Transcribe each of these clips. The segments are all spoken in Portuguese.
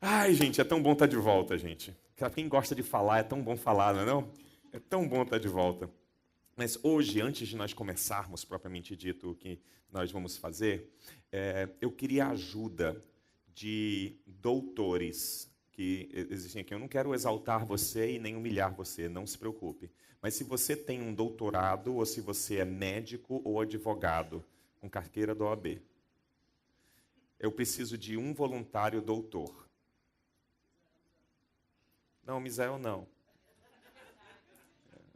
Ai, gente, é tão bom estar de volta, gente. Quem gosta de falar, é tão bom falar, não é não? É tão bom estar de volta. Mas hoje, antes de nós começarmos, propriamente dito, o que nós vamos fazer, eu queria a ajuda de doutores que existem aqui. Eu não quero exaltar você e nem humilhar você, não se preocupe. Mas se você tem um doutorado, ou se você é médico ou advogado, com carteira da OAB, eu preciso de um voluntário doutor. Não, Misael não.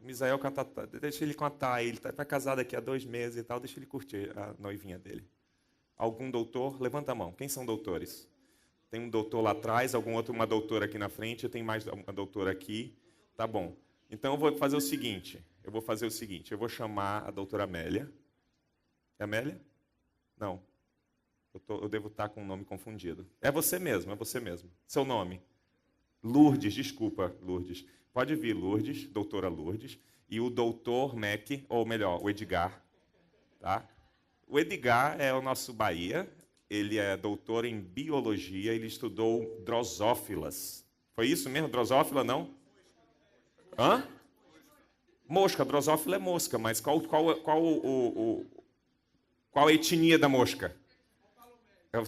Misael canta, deixa ele cantar, ele vai casar daqui a 2 meses e tal, deixa ele curtir a noivinha dele. Algum doutor? Levanta a mão. Quem são doutores? Tem um doutor lá atrás, uma doutora aqui na frente, tem mais uma doutora aqui. Tá bom. Então eu vou fazer o seguinte, eu vou chamar a doutora Amélia. É Amélia? Não. Eu devo estar com o nome confundido. É você mesmo. Seu nome? Lourdes, desculpa, Lourdes. Pode vir, Lourdes, doutora Lourdes. E o doutor Mac, ou melhor, o Edgar. Tá? O Edgar é o nosso Bahia. Ele é doutor em biologia. Ele estudou drosófilas. Foi isso mesmo? Drosófila, não? Hã? Mosca. Drosófila é mosca, mas qual a etnia da mosca?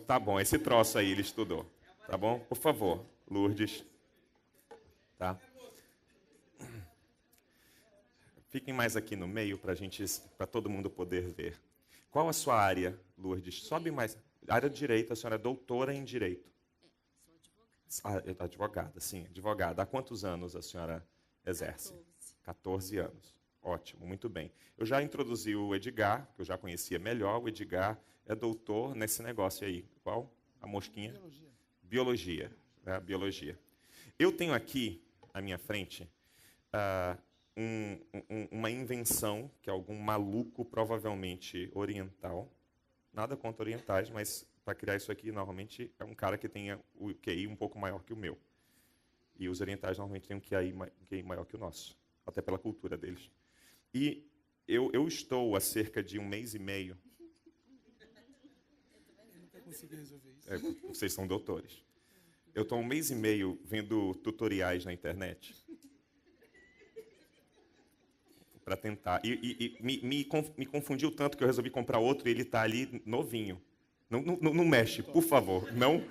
Tá bom, esse troço aí ele estudou. Tá bom? Por favor, Lourdes. Tá? Fiquem mais aqui no meio para todo mundo poder ver. Qual a sua área, Lourdes? Sobe mais. Área de direito, a senhora é doutora em direito. Sou advogada. Advogada, sim, advogada. Há quantos anos a senhora exerce? 14 anos. Ótimo, muito bem. Eu já introduzi o Edgar, que eu já conhecia melhor. O Edgar é doutor nesse negócio aí. Qual? A mosquinha? Biologia. Biologia. Eu tenho aqui, à minha frente, uma invenção que algum maluco, provavelmente oriental, nada contra orientais, mas para criar isso aqui, normalmente, é um cara que tenha o QI um pouco maior que o meu. E os orientais normalmente têm um QI maior que o nosso, até pela cultura deles. E eu estou há cerca de 1 mês e meio... Eu nunca consegui resolver isso. Vocês são doutores. Eu estou há 1 mês e meio vendo tutoriais na internet para tentar. E me confundiu tanto que eu resolvi comprar outro e ele está ali novinho. Não mexe, por favor. Não,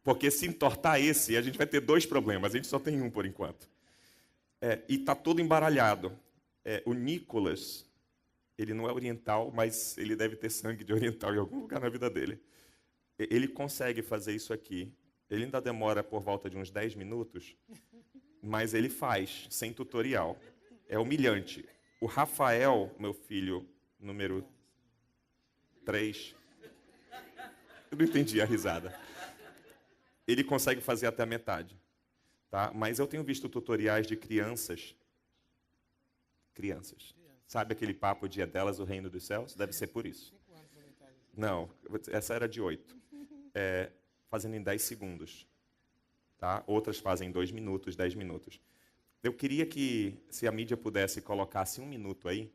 porque se entortar esse, a gente vai ter 2 problemas. A gente só tem um por enquanto. E está todo embaralhado. O Nicolas, ele não é oriental, mas ele deve ter sangue de oriental em algum lugar na vida dele. Ele consegue fazer isso aqui. Ele ainda demora por volta de uns 10 minutos, mas ele faz, sem tutorial. É humilhante. O Rafael, meu filho, número 3, eu não entendi a risada. Ele consegue fazer até a metade. Tá? Mas eu tenho visto tutoriais de crianças. Sabe aquele papo, o dia delas, o reino dos céus? Deve ser por isso. 5 anos de vantagem. Não, essa era de 8. Fazendo em 10 segundos. Tá? Outras fazem 2 minutos, 10 minutos. Eu queria que, se a mídia pudesse, colocasse 1 minuto aí,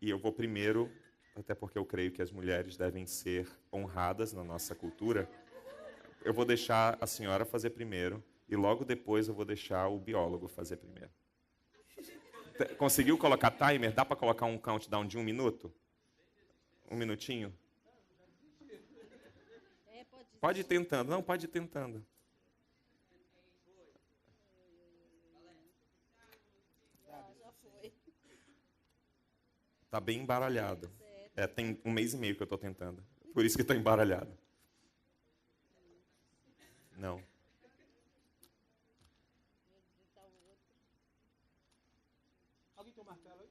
e eu vou primeiro, até porque eu creio que as mulheres devem ser honradas na nossa cultura, eu vou deixar a senhora fazer primeiro, e logo depois eu vou deixar o biólogo fazer primeiro. Conseguiu colocar timer? Dá para colocar um countdown de 1 minuto? 1 minutinho? Pode ir tentando. Não, pode ir tentando. Está bem embaralhado. Tem 1 mês e meio que eu estou tentando. Por isso que está embaralhado. Não. Alguém tem um martelo aí?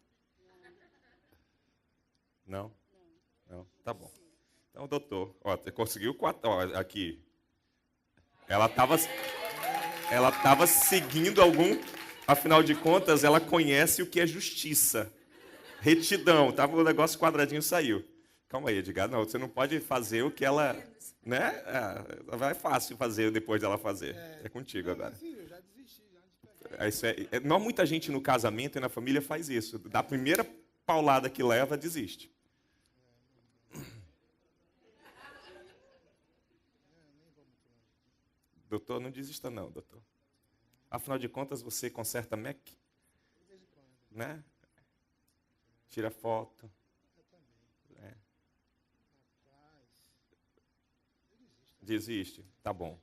Não? Não. Tá bom. Então, doutor, você conseguiu 4. Aqui. Ela estava seguindo algum. Afinal de contas, ela conhece o que é justiça. Retidão. Tava o negócio quadradinho saiu. Calma aí, Edgar. Não, você não pode fazer o que ela. Né? É fácil fazer depois dela fazer. É contigo agora. Sim, eu já desisti de pegar. Não, muita gente no casamento e na família faz isso. Da primeira paulada que leva, desiste. Doutor, não desista não, doutor. Afinal de contas, você conserta Mac, De vez em quando. né? Tira foto. Eu também. Né? Rapaz. Eu desisto. Desiste? Tá bom.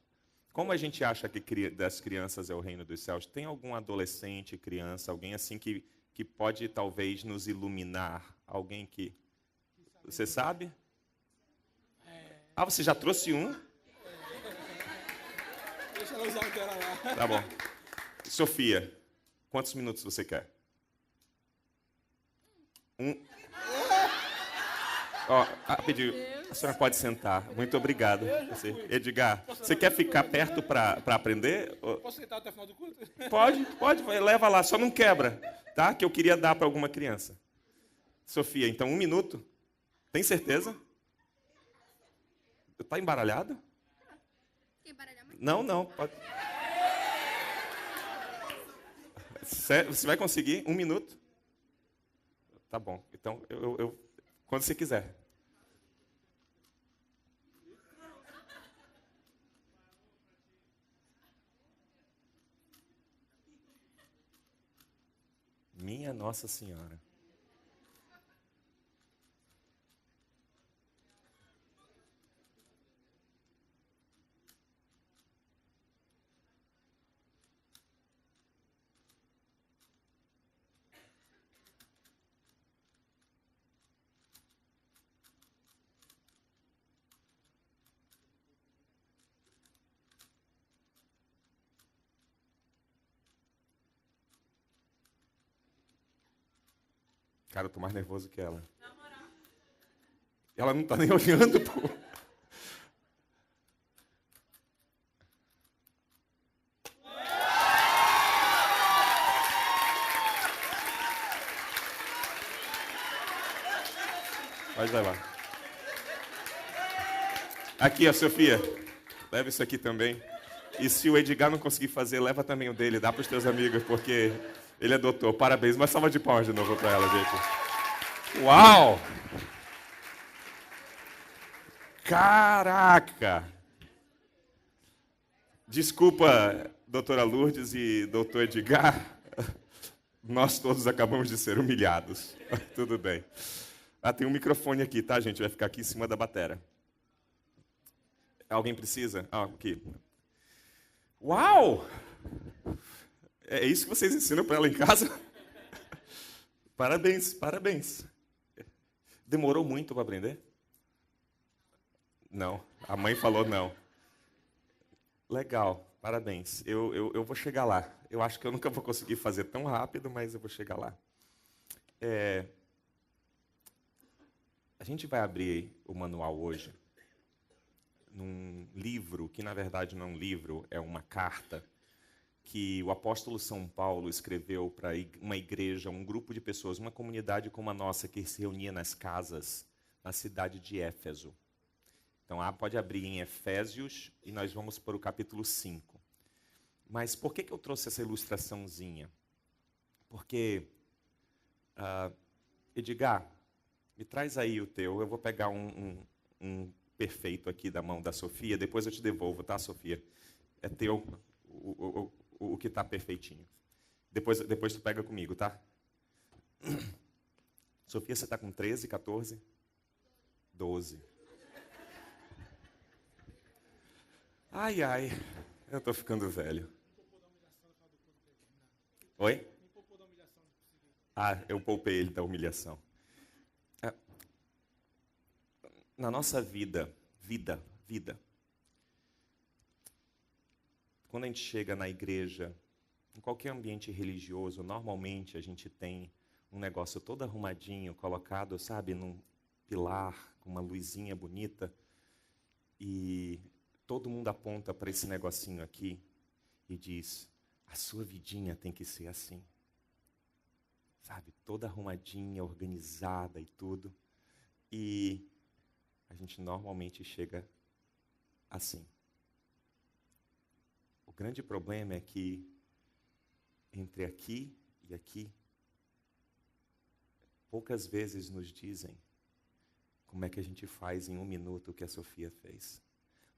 Como a gente acha que das crianças é o reino dos céus? Tem algum adolescente, criança, alguém assim que pode talvez nos iluminar? Alguém que... Você sabe? Ah, você já trouxe um? Deixa ela usar o dela lá. Tá bom. Sofia, quantos minutos você quer? Ó, rapidinho. A senhora pode sentar. Muito obrigado. Edgar, você quer ficar perto para aprender? Posso sentar até o final do culto? Pode, leva lá, só não quebra, tá? Que eu queria dar para alguma criança. Sofia, então 1 minuto. Tem certeza? Tá embaralhado? Quer embaralhar mais? Não, pode. Sério, você vai conseguir 1 minuto? Tá bom. Então, eu quando você quiser. Minha Nossa Senhora. Cara, eu tô mais nervoso que ela. Ela não tá nem olhando, pô. Vai lá. Aqui, ó, Sofia. Leva isso aqui também. E se o Edgar não conseguir fazer, leva também o dele. Dá para os teus amigos, porque ele é doutor. Parabéns. Uma salva de palmas de novo para ela, gente. Uau! Caraca! Desculpa, doutora Lourdes e doutor Edgar. Nós todos acabamos de ser humilhados. Tudo bem. Ah, tem um microfone aqui, tá, gente? Vai ficar aqui em cima da bateria. Alguém precisa? Ah, aqui. Uau! É isso que vocês ensinam para ela em casa? Parabéns. Demorou muito para aprender? Não. A mãe falou não. Legal, parabéns. Eu vou chegar lá. Eu acho que eu nunca vou conseguir fazer tão rápido, mas eu vou chegar lá. A gente vai abrir o manual hoje num livro, que na verdade não é um livro, é uma carta, que o apóstolo São Paulo escreveu para uma igreja, um grupo de pessoas, uma comunidade como a nossa, que se reunia nas casas, na cidade de Éfeso. Então, pode abrir em Efésios e nós vamos para o capítulo 5. Mas por que eu trouxe essa ilustraçãozinha? Porque, Edgar, me traz aí o teu. Eu vou pegar um perfeito aqui da mão da Sofia, depois eu te devolvo, tá, Sofia? É teu o que está perfeitinho. Depois tu pega comigo, tá? Sofia, você está com 13, 14? 12. Ai, eu estou ficando velho. Oi? Eu poupei ele da humilhação. Na nossa vida, quando a gente chega na igreja, em qualquer ambiente religioso, normalmente a gente tem um negócio todo arrumadinho, colocado, sabe, num pilar, com uma luzinha bonita, e todo mundo aponta para esse negocinho aqui e diz, a sua vidinha tem que ser assim. Sabe, toda arrumadinha, organizada e tudo. E a gente normalmente chega assim. O grande problema é que entre aqui e aqui, poucas vezes nos dizem como é que a gente faz em 1 minuto o que a Sofia fez.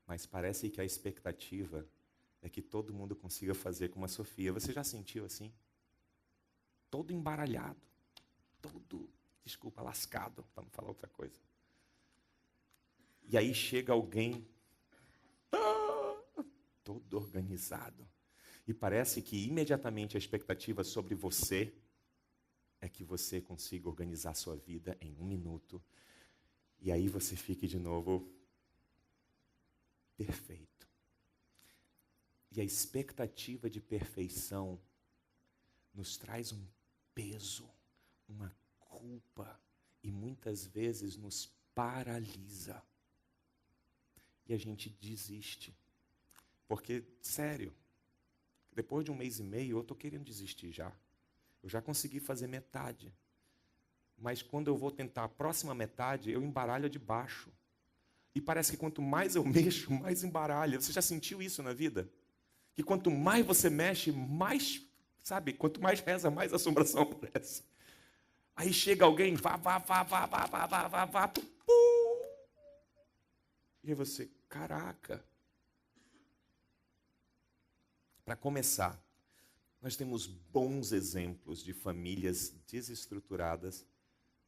Mas parece que a expectativa é que todo mundo consiga fazer como a Sofia. Você já sentiu assim? Todo embaralhado, todo, desculpa, lascado, para não falar outra coisa. E aí chega alguém todo organizado. E parece que imediatamente a expectativa sobre você é que você consiga organizar a sua vida em 1 minuto. E aí você fique de novo perfeito. E a expectativa de perfeição nos traz um peso, uma culpa e muitas vezes nos paralisa. E a gente desiste. Porque, sério, depois de 1 mês e meio eu estou querendo desistir já. Eu já consegui fazer metade. Mas quando eu vou tentar a próxima metade, eu embaralho de baixo. E parece que quanto mais eu mexo, mais embaralha. Você já sentiu isso na vida? Que quanto mais você mexe, mais, sabe? Quanto mais reza, mais assombração aparece. Aí chega alguém, vá. E aí você, caraca. Para começar, nós temos bons exemplos de famílias desestruturadas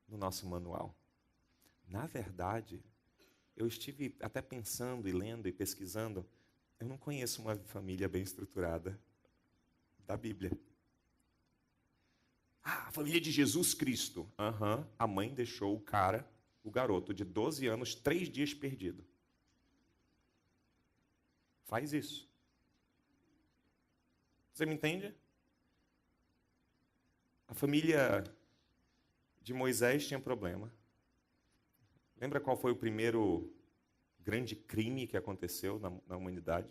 no nosso manual. Na verdade, eu estive até pensando e lendo e pesquisando, eu não conheço uma família bem estruturada da Bíblia. A família de Jesus Cristo. A mãe deixou o garoto de 12 anos, 3 dias perdido. Faz isso. Você me entende? A família de Moisés tinha problema. Lembra qual foi o primeiro grande crime que aconteceu na humanidade?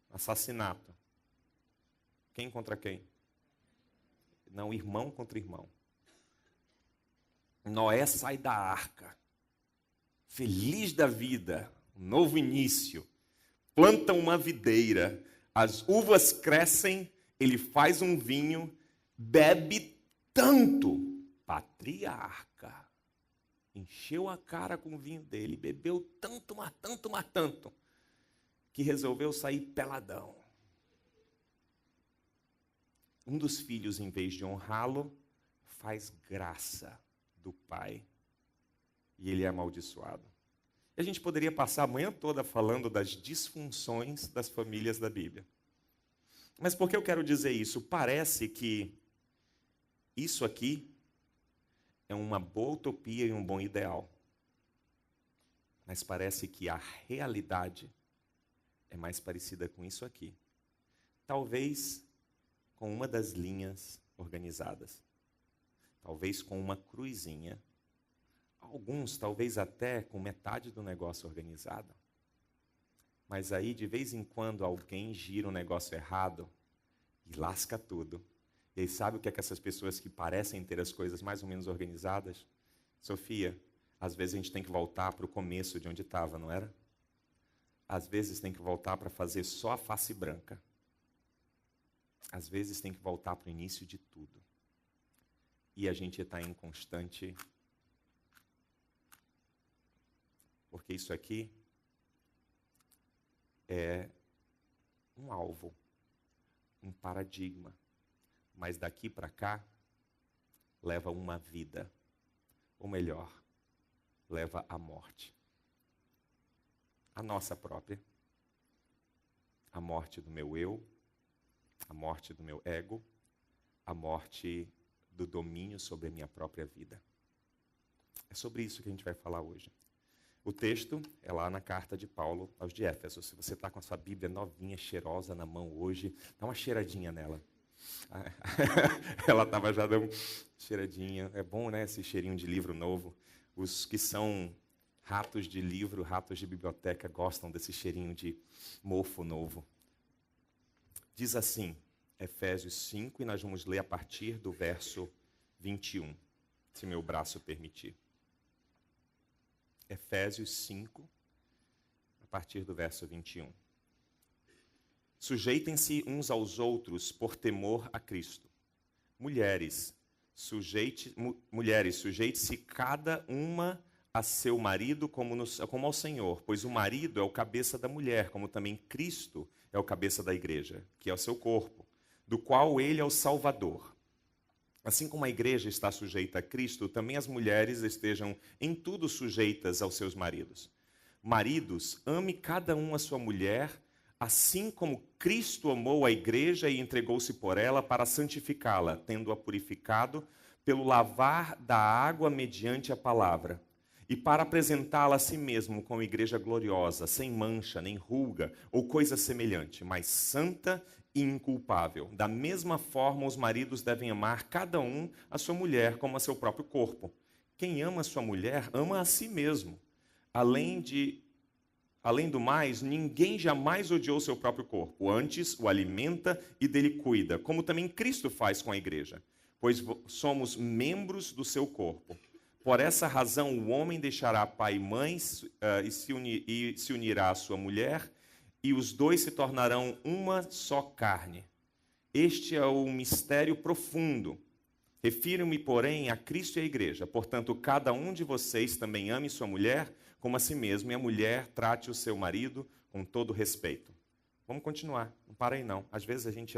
Assassinato. Quem contra quem? Não, irmão contra irmão. Noé sai da arca, feliz da vida, um novo início. Planta uma videira, as uvas crescem, ele faz um vinho, bebe tanto, patriarca. Encheu a cara com o vinho dele, bebeu tanto, mas tanto, que resolveu sair peladão. Um dos filhos, em vez de honrá-lo, faz graça do pai. E ele é amaldiçoado. E a gente poderia passar a manhã toda falando das disfunções das famílias da Bíblia. Mas por que eu quero dizer isso? Parece que isso aqui é uma boa utopia e um bom ideal. Mas parece que a realidade é mais parecida com isso aqui. Talvez com uma das linhas organizadas. Talvez com uma cruzinha. Alguns, talvez até com metade do negócio organizado. Mas aí, de vez em quando, alguém gira um negócio errado e lasca tudo. E aí, sabe o que é que essas pessoas que parecem ter as coisas mais ou menos organizadas? Sofia, às vezes a gente tem que voltar para o começo de onde estava, não era? Às vezes tem que voltar para fazer só a face branca. Às vezes tem que voltar para o início de tudo. E a gente está em constante... Porque isso aqui é um alvo, um paradigma. Mas daqui para cá, leva uma vida. Ou melhor, leva à morte. A nossa própria. A morte do meu eu, a morte do meu ego, a morte do domínio sobre a minha própria vida. É sobre isso que a gente vai falar hoje. O texto é lá na carta de Paulo aos de Éfeso. Se você está com a sua Bíblia novinha, cheirosa na mão hoje, dá uma cheiradinha nela. Ela estava já dando cheiradinha. É bom, né, esse cheirinho de livro novo. Os que são ratos de livro, ratos de biblioteca, gostam desse cheirinho de mofo novo. Diz assim, Efésios 5, e nós vamos ler a partir do verso 21, se meu braço permitir. Efésios 5, a partir do verso 21. Sujeitem-se uns aos outros por temor a Cristo. Mulheres, sujeite-se cada uma a seu marido como ao Senhor, pois o marido é o cabeça da mulher, como também Cristo é o cabeça da igreja, que é o seu corpo, do qual ele é o Salvador. Assim como a igreja está sujeita a Cristo, também as mulheres estejam em tudo sujeitas aos seus maridos. Maridos, ame cada um a sua mulher, assim como Cristo amou a igreja e entregou-se por ela para santificá-la, tendo-a purificado pelo lavar da água mediante a palavra, e para apresentá-la a si mesmo como igreja gloriosa, sem mancha, nem ruga ou coisa semelhante, mas santa e inculpável. Da mesma forma, os maridos devem amar cada um a sua mulher como a seu próprio corpo. Quem ama a sua mulher, ama a si mesmo. Além do mais, ninguém jamais odiou seu próprio corpo. Antes, o alimenta e dele cuida, como também Cristo faz com a igreja, pois somos membros do seu corpo. Por essa razão, o homem deixará pai e mãe e se unirá à sua mulher, e os dois se tornarão uma só carne. Este é o mistério profundo. Refiro-me, porém, a Cristo e à igreja. Portanto, cada um de vocês também ame sua mulher como a si mesmo, e a mulher trate o seu marido com todo respeito. Vamos continuar, não para aí não. Às vezes a gente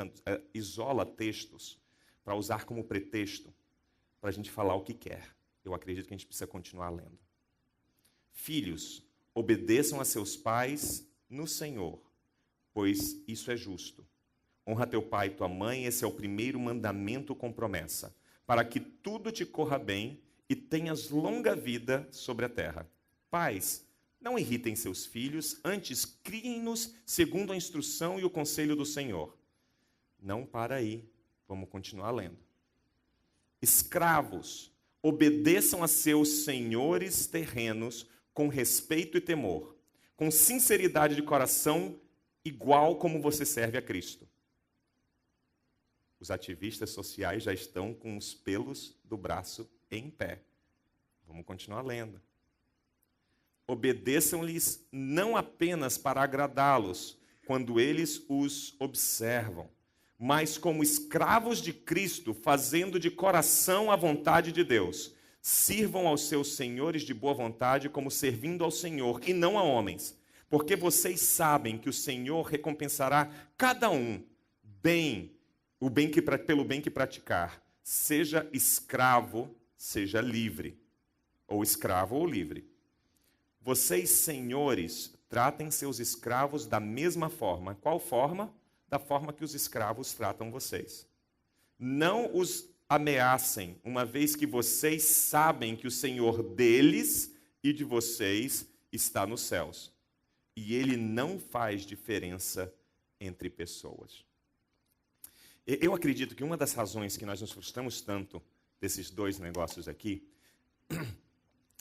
isola textos para usar como pretexto, para a gente falar o que quer. Eu acredito que a gente precisa continuar lendo. Filhos, obedeçam a seus pais no Senhor, pois isso é justo. Honra teu pai e tua mãe, esse é o primeiro mandamento com promessa, para que tudo te corra bem e tenhas longa vida sobre a terra. Pais, não irritem seus filhos, antes criem-nos segundo a instrução e o conselho do Senhor. Não para aí, vamos continuar lendo. Escravos, obedeçam a seus senhores terrenos com respeito e temor, com sinceridade de coração, igual como você serve a Cristo. Os ativistas sociais já estão com os pelos do braço em pé. Vamos continuar lendo. Obedeçam-lhes não apenas para agradá-los, quando eles os observam, mas como escravos de Cristo, fazendo de coração a vontade de Deus. Sirvam aos seus senhores de boa vontade, como servindo ao Senhor, e não a homens, porque vocês sabem que o Senhor recompensará cada um pelo bem que praticar, seja escravo, seja livre, ou escravo ou livre. Vocês, senhores, tratem seus escravos da mesma forma. Qual forma? Da forma que os escravos tratam vocês. Não os ameacem, uma vez que vocês sabem que o Senhor deles e de vocês está nos céus. E ele não faz diferença entre pessoas. Eu acredito que uma das razões que nós nos frustramos tanto desses dois negócios aqui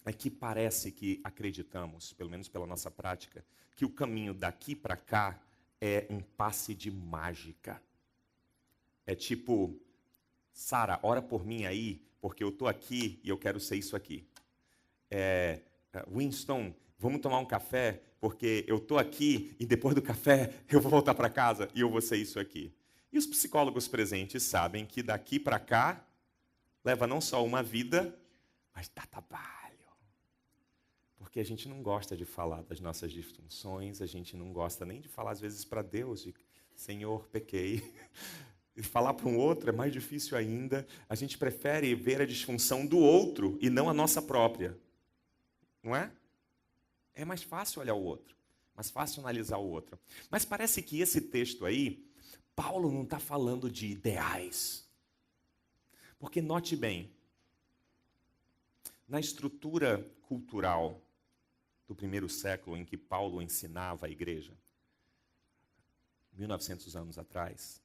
é que parece que acreditamos, pelo menos pela nossa prática, que o caminho daqui para cá é um passe de mágica. É tipo, Sara, ora por mim aí, porque eu estou aqui e eu quero ser isso aqui. Winston, vamos tomar um café, porque eu estou aqui e depois do café eu vou voltar para casa e eu vou ser isso aqui. E os psicólogos presentes sabem que daqui para cá leva não só uma vida, mas dá trabalho. Porque a gente não gosta de falar das nossas disfunções, a gente não gosta nem de falar, às vezes, para Deus, de Senhor, pequei. E falar para um outro é mais difícil ainda. A gente prefere ver a disfunção do outro e não a nossa própria. Não é? É mais fácil olhar o outro, mais fácil analisar o outro. Mas parece que esse texto aí, Paulo não está falando de ideais. Porque note bem, na estrutura cultural do primeiro século em que Paulo ensinava a igreja, 1900 anos atrás,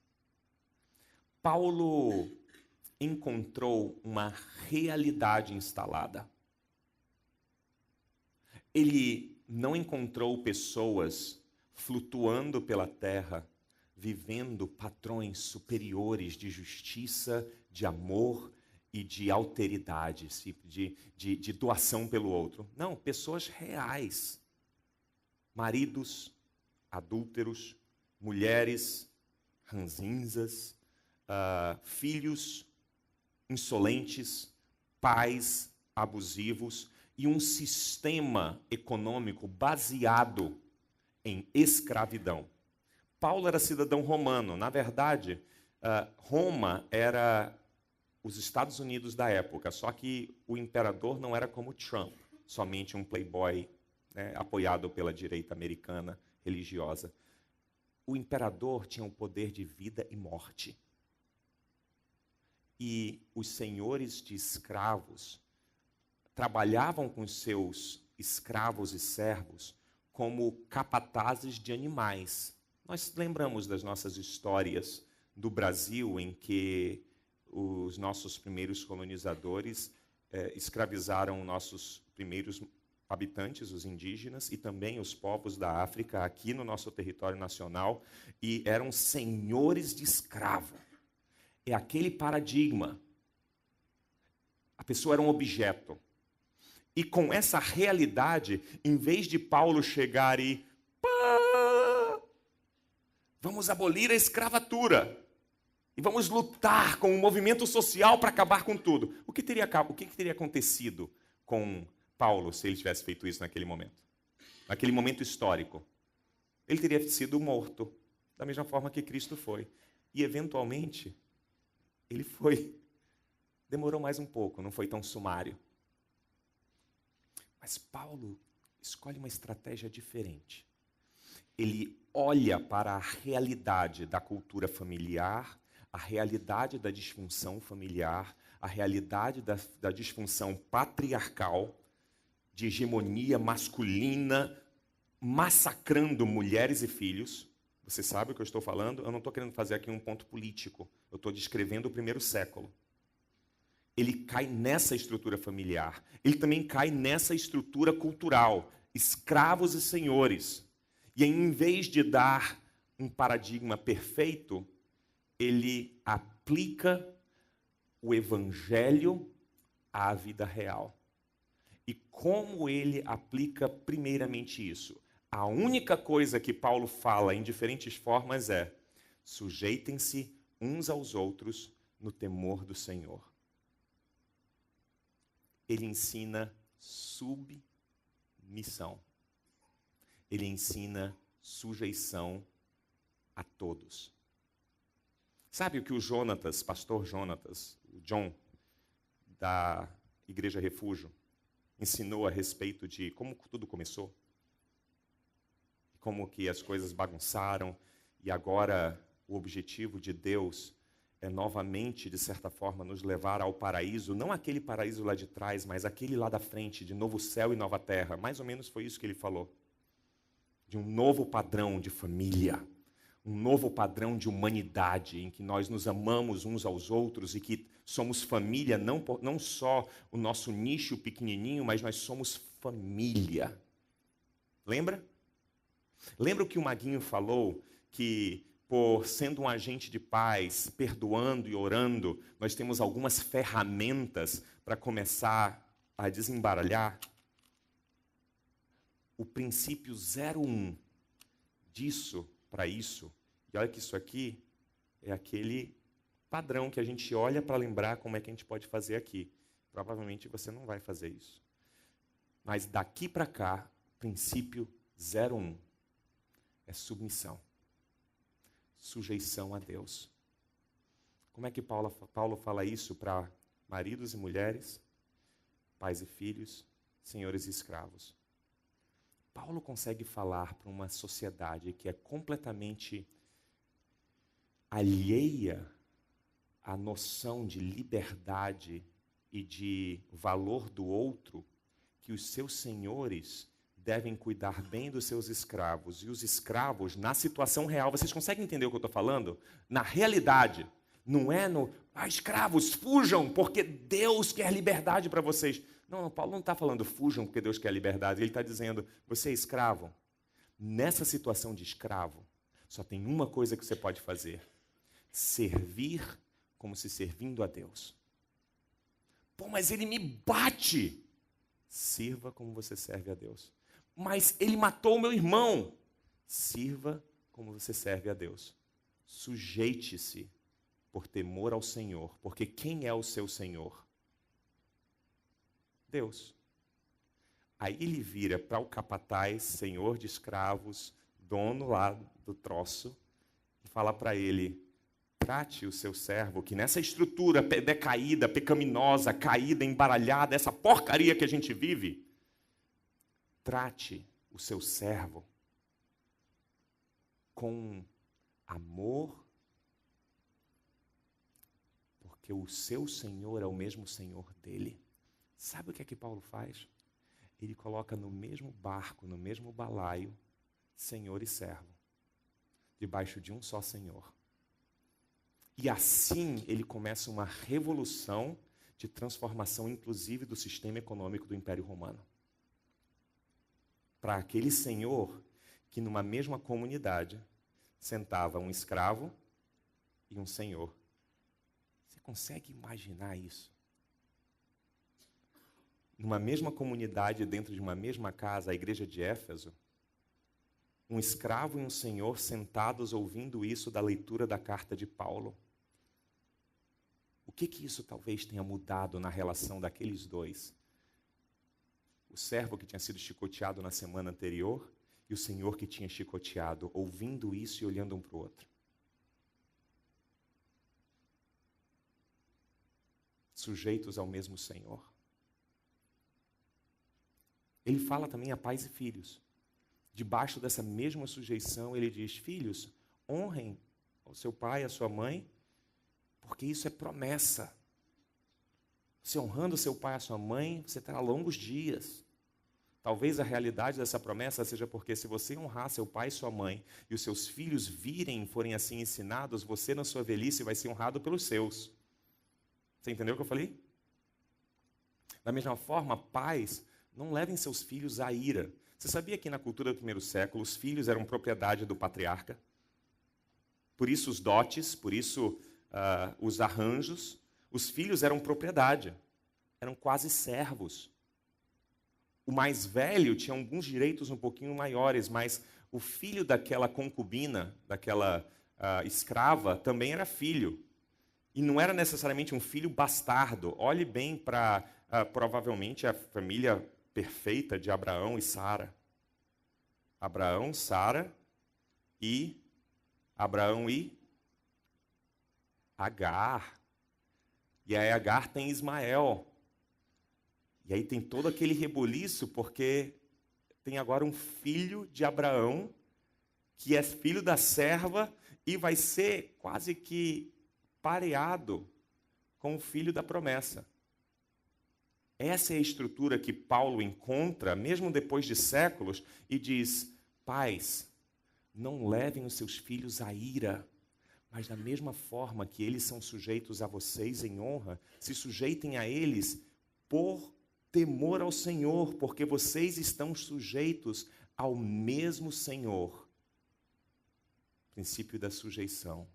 Paulo encontrou uma realidade instalada. Ele não encontrou pessoas flutuando pela terra, vivendo padrões superiores de justiça, de amor e de alteridade, de doação pelo outro. Não, pessoas reais. Maridos, adúlteros, mulheres ranzinzas, filhos insolentes, pais abusivos. e um sistema econômico baseado em escravidão. Paulo era cidadão romano. Na verdade, Roma era os Estados Unidos da época, só que o imperador não era como Trump, somente um playboy, né, apoiado pela direita americana religiosa. O imperador tinha o poder de vida e morte. E os senhores de escravos trabalhavam com seus escravos e servos como capatazes de animais. Nós lembramos das nossas histórias do Brasil, em que os nossos primeiros colonizadores escravizaram nossos primeiros habitantes, os indígenas, e também os povos da África, aqui no nosso território nacional, e eram senhores de escravo. É aquele paradigma. A pessoa era um objeto. E com essa realidade, em vez de Paulo chegar e vamos abolir a escravatura e vamos lutar com o movimento social para acabar com tudo. O que teria acontecido com Paulo se ele tivesse feito isso naquele momento histórico? Ele teria sido morto, da mesma forma que Cristo foi. E, eventualmente, ele foi. Demorou mais um pouco, não foi tão sumário. Mas Paulo escolhe uma estratégia diferente. Ele olha para a realidade da cultura familiar, a realidade da disfunção familiar, a realidade da disfunção patriarcal, de hegemonia masculina, massacrando mulheres e filhos. Você sabe o que eu estou falando? Eu não estou querendo fazer aqui um ponto político. Eu estou descrevendo o primeiro século. Ele cai nessa estrutura familiar. Ele também cai nessa estrutura cultural. Escravos e senhores. E em vez de dar um paradigma perfeito, ele aplica o evangelho à vida real. E como ele aplica primeiramente isso? A única coisa que Paulo fala em diferentes formas é: sujeitem-se uns aos outros no temor do Senhor. Ele ensina submissão. Ele ensina sujeição a todos. Sabe o que o Jonatas, pastor Jonatas, o John, da Igreja Refúgio, ensinou a respeito de como tudo começou? Como que as coisas bagunçaram e agora o objetivo de Deus é novamente, de certa forma, nos levar ao paraíso, não aquele paraíso lá de trás, mas aquele lá da frente, de novo céu e nova terra. Mais ou menos foi isso que ele falou. De um novo padrão de família, um novo padrão de humanidade, em que nós nos amamos uns aos outros e que somos família, não só o nosso nicho pequenininho, mas nós somos família. Lembra? Lembra o que o Maguinho falou? Que, por sendo um agente de paz, perdoando e orando, nós temos algumas ferramentas para começar a desembaralhar? O princípio 01 disso para isso, e olha que isso aqui é aquele padrão que a gente olha para lembrar como é que a gente pode fazer aqui. Provavelmente você não vai fazer isso. Mas daqui para cá, princípio 01 é submissão. Sujeição a Deus. Como é que Paulo fala isso para maridos e mulheres, pais e filhos, senhores e escravos? Paulo consegue falar para uma sociedade que é completamente alheia à noção de liberdade e de valor do outro, que os seus senhores devem cuidar bem dos seus escravos. E os escravos, na situação real, vocês conseguem entender o que eu estou falando? Na realidade, não é no escravos, fujam, porque Deus quer liberdade para vocês. Não, Paulo não está falando fujam porque Deus quer liberdade. Ele está dizendo, você é escravo. Nessa situação de escravo, só tem uma coisa que você pode fazer: servir como se servindo a Deus. Pô, mas ele me bate. Sirva como você serve a Deus. Mas ele matou o meu irmão. Sirva como você serve a Deus. Sujeite-se por temor ao Senhor, porque quem é o seu Senhor? Deus. Aí ele vira para o capataz, senhor de escravos, dono lá do troço, e fala para ele: trate o seu servo, que nessa estrutura decaída, pecaminosa, caída, embaralhada, essa porcaria que a gente vive, trate o seu servo com amor, porque o seu Senhor é o mesmo Senhor dele. Sabe o que é que Paulo faz? Ele coloca no mesmo barco, no mesmo balaio, Senhor e servo, debaixo de um só Senhor. E assim ele começa uma revolução de transformação, inclusive do sistema econômico do Império Romano. Para aquele senhor que numa mesma comunidade sentava um escravo e um senhor. Você consegue imaginar isso? Numa mesma comunidade, dentro de uma mesma casa, a igreja de Éfeso, um escravo e um senhor sentados ouvindo isso da leitura da carta de Paulo. O que isso talvez tenha mudado na relação daqueles dois? O servo que tinha sido chicoteado na semana anterior e o senhor que tinha chicoteado, ouvindo isso e olhando um para o outro. Sujeitos ao mesmo Senhor. Ele fala também a pais e filhos. Debaixo dessa mesma sujeição, ele diz: filhos, honrem o seu pai e a sua mãe, porque isso é promessa. Você honrando seu pai e a sua mãe, você terá longos dias. Talvez a realidade dessa promessa seja porque se você honrar seu pai e sua mãe, e os seus filhos virem e forem assim ensinados, você na sua velhice vai ser honrado pelos seus. Você entendeu o que eu falei? Da mesma forma, pais, não levem seus filhos à ira. Você sabia que na cultura do primeiro século, os filhos eram propriedade do patriarca? Por isso os dotes, por isso os arranjos, os filhos eram propriedade, eram quase servos. O mais velho tinha alguns direitos um pouquinho maiores, mas o filho daquela concubina, daquela escrava, também era filho. E não era necessariamente um filho bastardo. Olhe bem para, provavelmente, a família perfeita de Abraão e Sara. Abraão, Sara e Abraão e Agar. E aí Agar tem Ismael. E aí tem todo aquele reboliço, porque tem agora um filho de Abraão, que é filho da serva, e vai ser quase que pareado com o filho da promessa. Essa é a estrutura que Paulo encontra, mesmo depois de séculos, e diz: pais, não levem os seus filhos à ira, mas da mesma forma que eles são sujeitos a vocês em honra, se sujeitem a eles por temor ao Senhor, porque vocês estão sujeitos ao mesmo Senhor. Princípio da sujeição,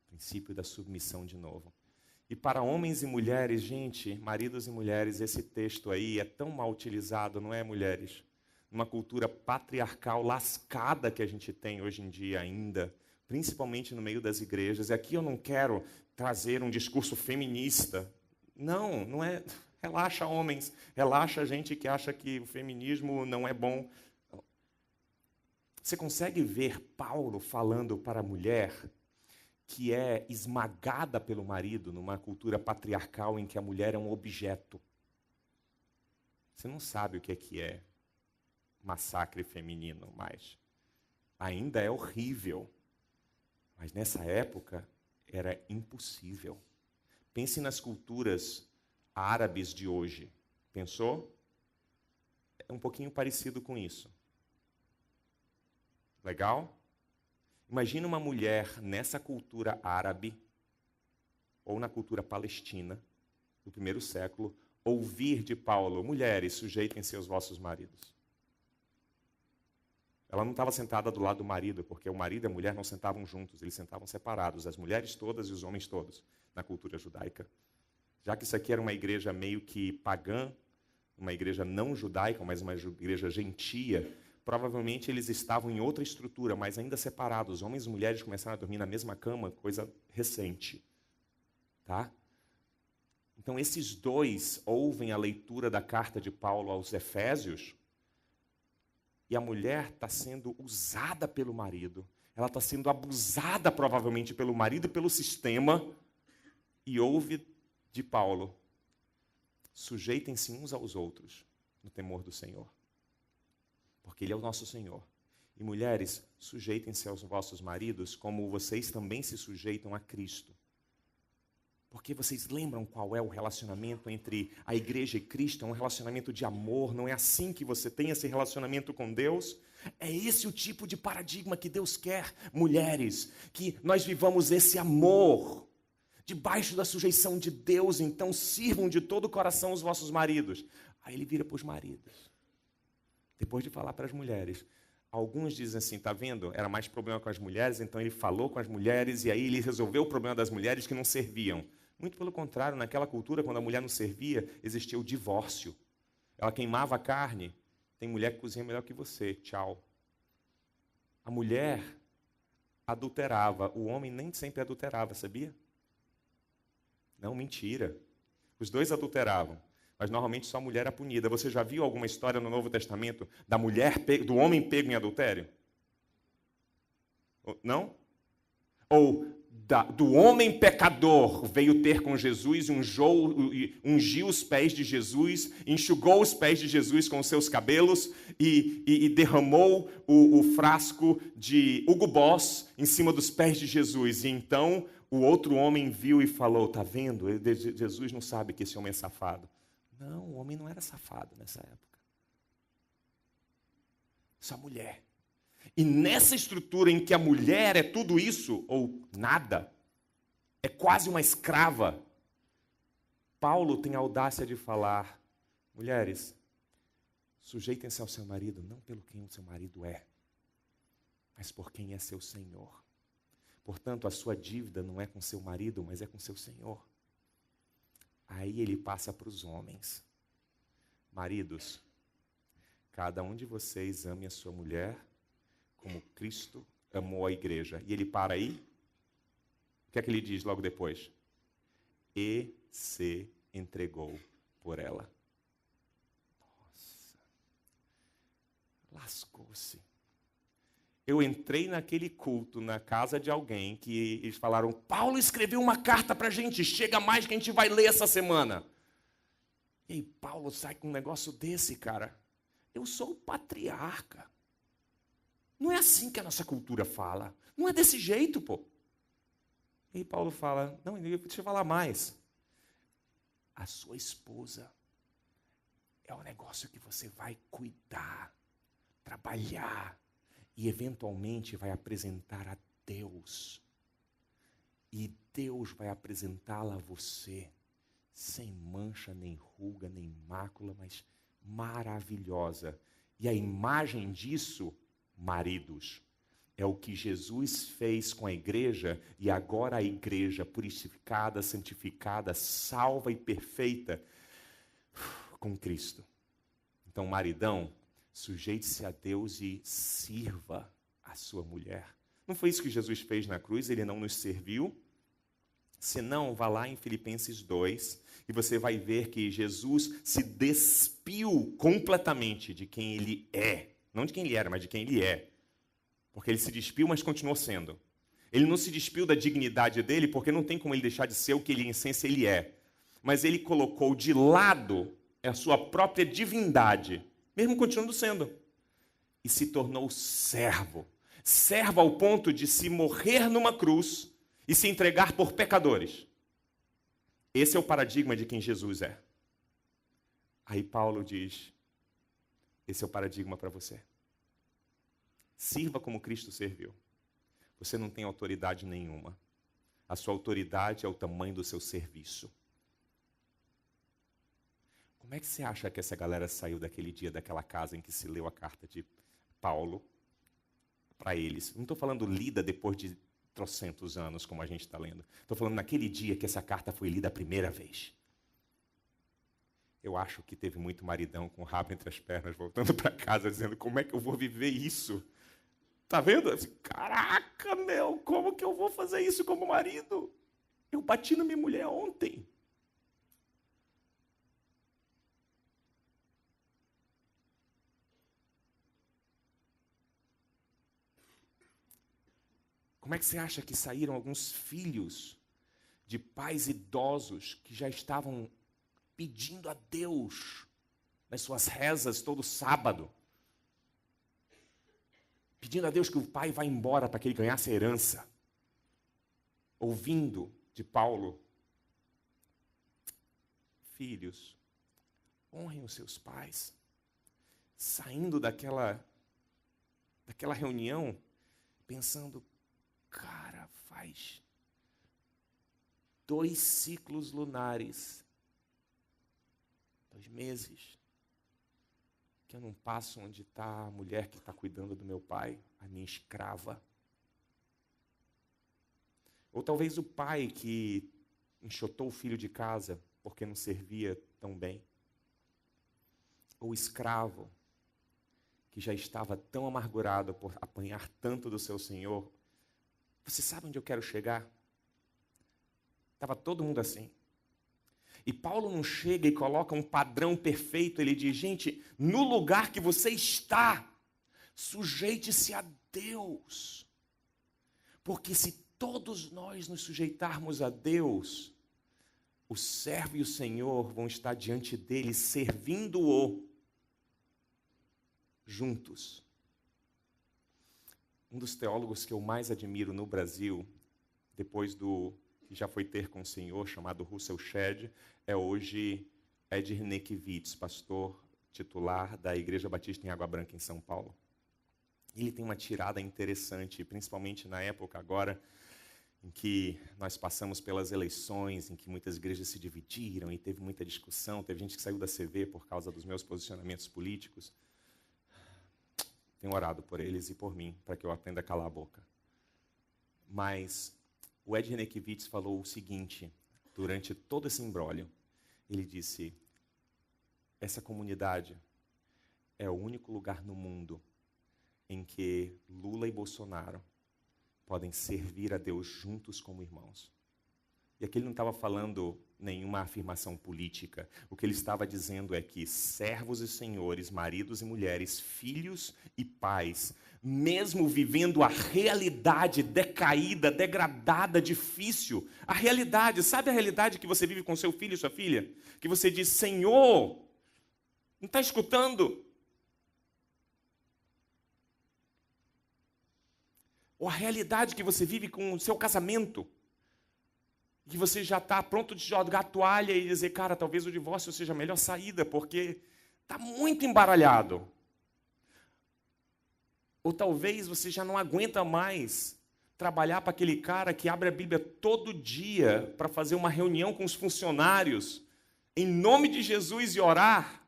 princípio da submissão de novo. E para homens e mulheres, gente, maridos e mulheres, esse texto aí é tão mal utilizado, não é, mulheres? Numa cultura patriarcal lascada que a gente tem hoje em dia ainda, principalmente no meio das igrejas. E aqui eu não quero trazer um discurso feminista. Não, não é. Relaxa, homens. Relaxa, gente que acha que o feminismo não é bom. Você consegue ver Paulo falando para a mulher que é esmagada pelo marido numa cultura patriarcal em que a mulher é um objeto. Você não sabe o que é massacre feminino, mas ainda é horrível. Mas nessa época era impossível. Pense nas culturas árabes de hoje. Pensou? É um pouquinho parecido com isso. Legal? Imagina uma mulher nessa cultura árabe, ou na cultura palestina, do primeiro século, ouvir de Paulo: mulheres, sujeitem-se aos vossos maridos. Ela não estava sentada do lado do marido, porque o marido e a mulher não sentavam juntos, eles sentavam separados, as mulheres todas e os homens todos, na cultura judaica. Já que isso aqui era uma igreja meio que pagã, uma igreja não judaica, mas uma igreja gentia, provavelmente eles estavam em outra estrutura, mas ainda separados. Homens e mulheres começaram a dormir na mesma cama, coisa recente. Tá? Então esses dois ouvem a leitura da carta de Paulo aos Efésios E a mulher está sendo usada pelo marido. Ela está sendo abusada provavelmente pelo marido e pelo sistema. E ouve de Paulo: sujeitem-se uns aos outros no temor do Senhor. Porque Ele é o nosso Senhor. E mulheres, sujeitem-se aos vossos maridos como vocês também se sujeitam a Cristo. Porque vocês lembram qual é o relacionamento entre a igreja e Cristo? É um relacionamento de amor. Não é assim que você tem esse relacionamento com Deus? É esse o tipo de paradigma que Deus quer, mulheres, que nós vivamos esse amor debaixo da sujeição de Deus. Então sirvam de todo o coração os vossos maridos. Aí ele vira para os maridos, depois de falar para as mulheres. Alguns dizem assim, tá vendo? Era mais problema com as mulheres, então ele falou com as mulheres e aí ele resolveu o problema das mulheres que não serviam. Muito pelo contrário, naquela cultura, quando a mulher não servia, existia o divórcio. Ela queimava a carne. Tem mulher que cozinha melhor que você, tchau. A mulher adulterava, o homem nem sempre adulterava, sabia? Não, mentira. Os dois adulteravam, mas normalmente só a mulher era punida. Você já viu alguma história no Novo Testamento da mulher, do homem pego em adultério? Não? Ou do homem pecador veio ter com Jesus, ungiu os pés de Jesus, enxugou os pés de Jesus com os seus cabelos e derramou o frasco de Hugo Boss em cima dos pés de Jesus. E então o outro homem viu e falou, tá vendo? Jesus não sabe que esse homem é safado. Não, o homem não era safado nessa época. Só mulher. E nessa estrutura em que a mulher é tudo isso, ou nada, é quase uma escrava, Paulo tem a audácia de falar, mulheres, sujeitem-se ao seu marido, não pelo quem o seu marido é, mas por quem é seu Senhor. Portanto, a sua dívida não é com seu marido, mas é com seu Senhor. Aí ele passa para os homens. Maridos, cada um de vocês ame a sua mulher como Cristo amou a igreja. E ele para aí. O que é que ele diz logo depois? E se entregou por ela. Nossa. Lascou-se. Eu entrei naquele culto, na casa de alguém, que eles falaram, Paulo escreveu uma carta para a gente, chega mais que a gente vai ler essa semana. E aí Paulo sai com um negócio desse, cara. Eu sou o patriarca. Não é assim que a nossa cultura fala. Não é desse jeito, pô. E aí Paulo fala, não, deixa eu falar mais. A sua esposa é um negócio que você vai cuidar, trabalhar e eventualmente vai apresentar a Deus. E Deus vai apresentá-la a você, sem mancha, nem ruga, nem mácula, mas maravilhosa. E a imagem disso, maridos, é o que Jesus fez com a igreja e agora a igreja purificada, santificada, salva e perfeita com Cristo. Então, maridão, sujeite-se a Deus e sirva a sua mulher. Não foi isso que Jesus fez na cruz? Ele não nos serviu? Se não, vá lá em Filipenses 2 e você vai ver que Jesus se despiu completamente de quem ele é. Não de quem ele era, mas de quem ele é. Porque ele se despiu, mas continuou sendo. Ele não se despiu da dignidade dele, porque não tem como ele deixar de ser o que ele, em essência, ele é. Mas ele colocou de lado a sua própria divindade, mesmo continuando sendo. E se tornou servo. Servo ao ponto de se morrer numa cruz e se entregar por pecadores. Esse é o paradigma de quem Jesus é. Aí Paulo diz, esse é o paradigma para você. Sirva como Cristo serviu. Você não tem autoridade nenhuma. A sua autoridade é o tamanho do seu serviço. Como é que você acha que essa galera saiu daquele dia, daquela casa em que se leu a carta de Paulo para eles? Não estou falando lida depois de trocentos anos, como a gente está lendo. Estou falando naquele dia que essa carta foi lida a primeira vez. Eu acho que teve muito maridão com o rabo entre as pernas, voltando para casa, dizendo, como é que eu vou viver isso? Tá vendo? Caraca, meu, como que eu vou fazer isso como marido? Eu bati na minha mulher ontem. Como é que você acha que saíram alguns filhos de pais idosos que já estavam pedindo a Deus nas suas rezas todo sábado? Pedindo a Deus que o pai vá embora para que ele ganhasse a herança. Ouvindo de Paulo: filhos, honrem os seus pais. Saindo daquela reunião, pensando, cara, faz 2 ciclos lunares, 2 meses, que eu não passo onde está a mulher que está cuidando do meu pai, a minha escrava. Ou talvez o pai que enxotou o filho de casa porque não servia tão bem. Ou o escravo que já estava tão amargurado por apanhar tanto do seu senhor. Você sabe onde eu quero chegar? Estava todo mundo assim. E Paulo não chega e coloca um padrão perfeito. Ele diz, gente, no lugar que você está, sujeite-se a Deus. Porque se todos nós nos sujeitarmos a Deus, o servo e o Senhor vão estar diante dele, servindo-o juntos. Um dos teólogos que eu mais admiro no Brasil, depois do que já foi ter com o Senhor, chamado Russell Shedd, é hoje Ed Renekiewicz, pastor titular da Igreja Batista em Água Branca, em São Paulo. Ele tem uma tirada interessante, principalmente na época agora, em que nós passamos pelas eleições, em que muitas igrejas se dividiram e teve muita discussão, teve gente que saiu da CV por causa dos meus posicionamentos políticos. Tenho orado por eles e por mim, para que eu aprenda a calar a boca. Mas o Ed Renekiewicz falou o seguinte, durante todo esse imbróglio, ele disse, essa comunidade é o único lugar no mundo em que Lula e Bolsonaro podem servir a Deus juntos como irmãos. E aqui ele não estava falando nenhuma afirmação política. O que ele estava dizendo é que servos e senhores, maridos e mulheres, filhos e pais, mesmo vivendo a realidade decaída, degradada, difícil, a realidade, sabe a realidade que você vive com seu filho e sua filha? Que você diz, Senhor, não está escutando? Ou a realidade que você vive com o seu casamento, que você já está pronto de jogar a toalha e dizer, cara, talvez o divórcio seja a melhor saída, porque está muito embaralhado. Ou talvez você já não aguenta mais trabalhar para aquele cara que abre a Bíblia todo dia para fazer uma reunião com os funcionários, em nome de Jesus, e orar.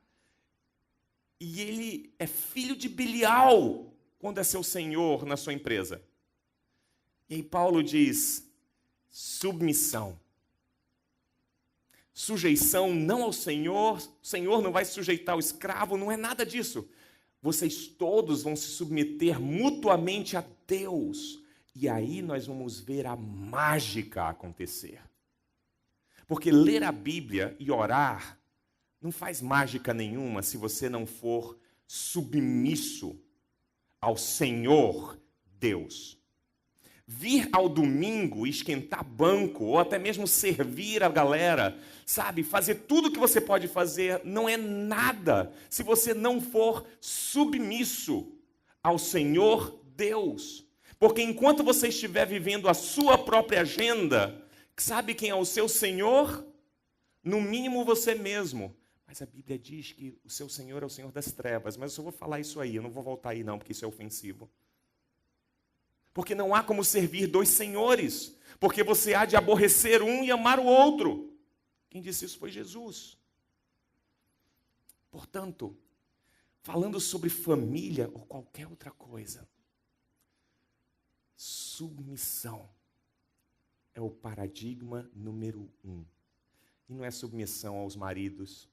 E ele é filho de Belial quando é seu senhor na sua empresa. E aí Paulo diz, submissão. Sujeição não ao Senhor, o Senhor não vai sujeitar ao escravo, não é nada disso. Vocês todos vão se submeter mutuamente a Deus. E aí nós vamos ver a mágica acontecer. Porque ler a Bíblia e orar não faz mágica nenhuma se você não for submisso ao Senhor Deus. Vir ao domingo, esquentar banco, ou até mesmo servir a galera, sabe? Fazer tudo o que você pode fazer não é nada se você não for submisso ao Senhor Deus. Porque enquanto você estiver vivendo a sua própria agenda, sabe quem é o seu Senhor? No mínimo você mesmo. Mas a Bíblia diz que o seu Senhor é o Senhor das trevas. Mas eu só vou falar isso aí, eu não vou voltar aí não, porque isso é ofensivo. Porque não há como servir 2 senhores. Porque você há de aborrecer um e amar o outro. Quem disse isso foi Jesus. Portanto, falando sobre família ou qualquer outra coisa, submissão é o paradigma número 1. E não é submissão aos maridos,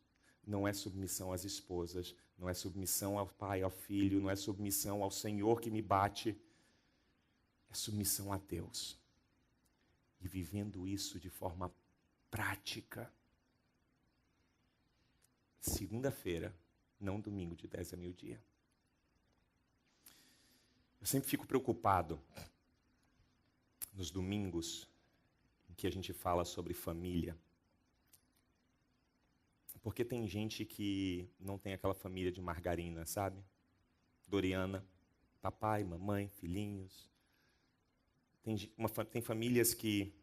não é submissão às esposas, não é submissão ao pai, ao filho, não é submissão ao Senhor que me bate. É submissão a Deus. E vivendo isso de forma prática. Segunda-feira, não domingo, de 10 a meio-dia. Eu sempre fico preocupado nos domingos em que a gente fala sobre família. Porque tem gente que não tem aquela família de margarina, sabe? Doriana, papai, mamãe, filhinhos. Tem famílias que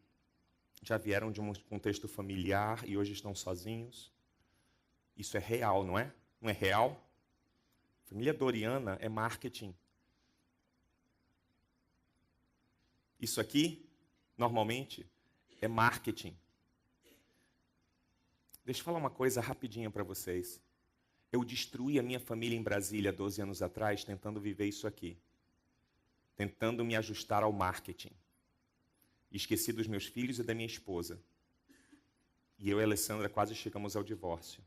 já vieram de um contexto familiar e hoje estão sozinhos. Isso é real, não é? Não é real? Família Doriana é marketing. Isso aqui, normalmente, é marketing. Deixa eu falar uma coisa rapidinha para vocês. Eu destruí a minha família em Brasília 12 anos atrás tentando viver isso aqui. Tentando me ajustar ao marketing. Esqueci dos meus filhos e da minha esposa. E eu e a Alessandra quase chegamos ao divórcio.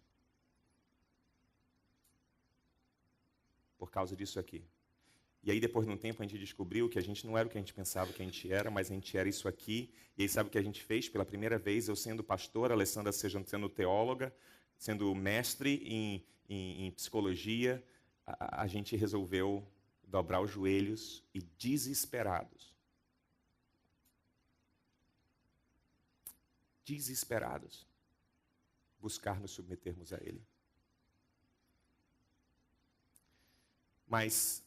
Por causa disso aqui. E aí, depois de um tempo, a gente descobriu que a gente não era o que a gente pensava que a gente era, mas a gente era isso aqui. E aí, sabe o que a gente fez? Pela primeira vez, eu sendo pastor, a Alessandra sendo teóloga, sendo mestre em psicologia, a gente resolveu dobrar os joelhos e, desesperados, buscar nos submetermos a Ele. Mas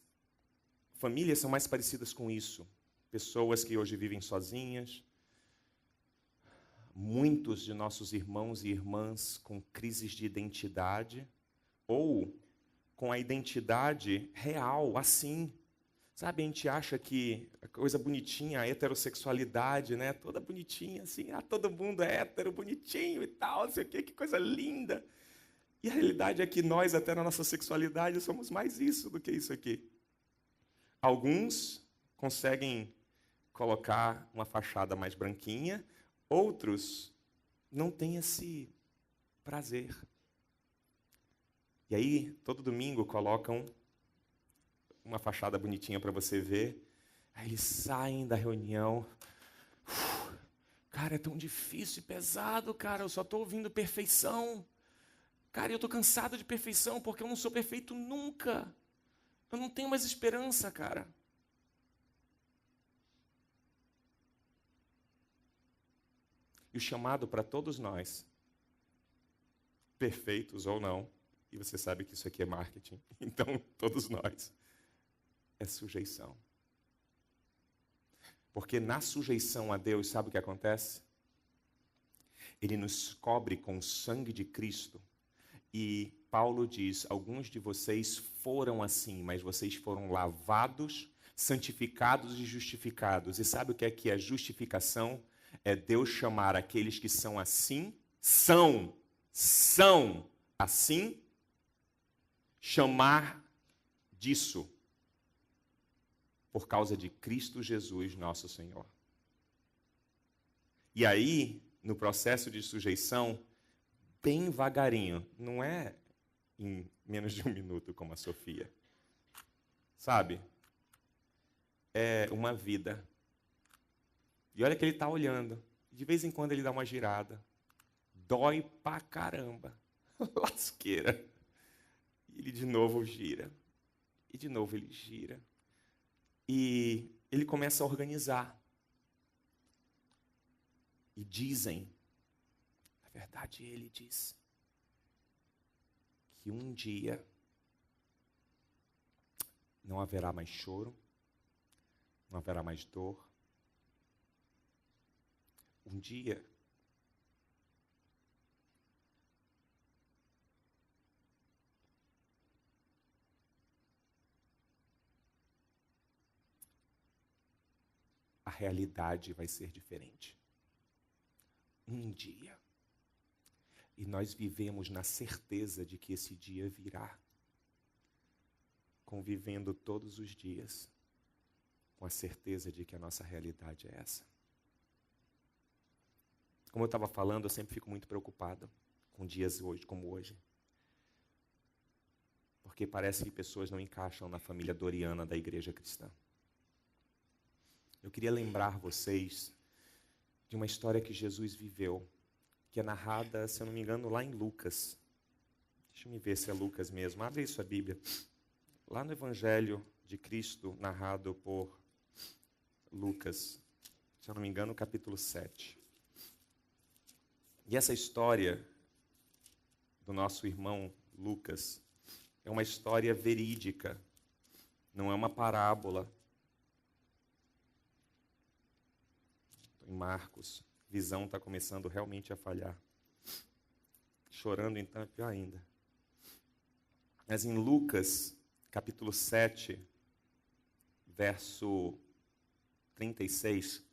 famílias são mais parecidas com isso. Pessoas que hoje vivem sozinhas. Muitos de nossos irmãos e irmãs com crises de identidade. Ou com a identidade real, assim. Sabe, a gente acha que a coisa bonitinha, a heterossexualidade, né? Toda bonitinha, assim. Todo mundo é hétero, bonitinho e tal, não sei o quê, que coisa linda. E a realidade é que nós, até na nossa sexualidade, somos mais isso do que isso aqui. Alguns conseguem colocar uma fachada mais branquinha, outros não têm esse prazer. E aí, todo domingo, colocam uma fachada bonitinha para você ver. Aí eles saem da reunião. Cara, é tão difícil e pesado, cara. Eu só estou ouvindo perfeição. Cara, eu estou cansado de perfeição porque eu não sou perfeito nunca. Eu não tenho mais esperança, cara. E o chamado para todos nós, perfeitos ou não, e você sabe que isso aqui é marketing, então todos nós, é sujeição. Porque na sujeição a Deus, sabe o que acontece? Ele nos cobre com o sangue de Cristo. E Paulo diz, alguns de vocês foram assim, mas vocês foram lavados, santificados e justificados. E sabe o que é justificação? É Deus chamar aqueles que são assim, são assim, chamar disso por causa de Cristo Jesus, nosso Senhor. E aí, no processo de sujeição, bem devagarinho, não é em menos de 1 minuto como a Sofia. Sabe? É uma vida. E olha que ele está olhando. De vez em quando ele dá uma girada. Dói pra caramba. Lasqueira. E ele de novo gira. E de novo ele gira. E ele começa a organizar. E dizem, na verdade ele diz, que um dia não haverá mais choro, não haverá mais dor. Um dia a realidade vai ser diferente. Um dia. E nós vivemos na certeza de que esse dia virá. Convivendo todos os dias com a certeza de que a nossa realidade é essa. Como eu estava falando, eu sempre fico muito preocupado com dias hoje, como hoje. Porque parece que pessoas não encaixam na família doriana da igreja cristã. Eu queria lembrar vocês de uma história que Jesus viveu, que é narrada, se eu não me engano, lá em Lucas. Deixa eu ver se é Lucas mesmo. Abre aí sua Bíblia. Lá no Evangelho de Cristo, narrado por Lucas. se eu não me engano, capítulo 7. E essa história do nosso irmão Lucas é uma história verídica, não é uma parábola. Em Marcos, visão está começando realmente a falhar. Chorando então é pior ainda. Mas em Lucas, capítulo 7, verso 36,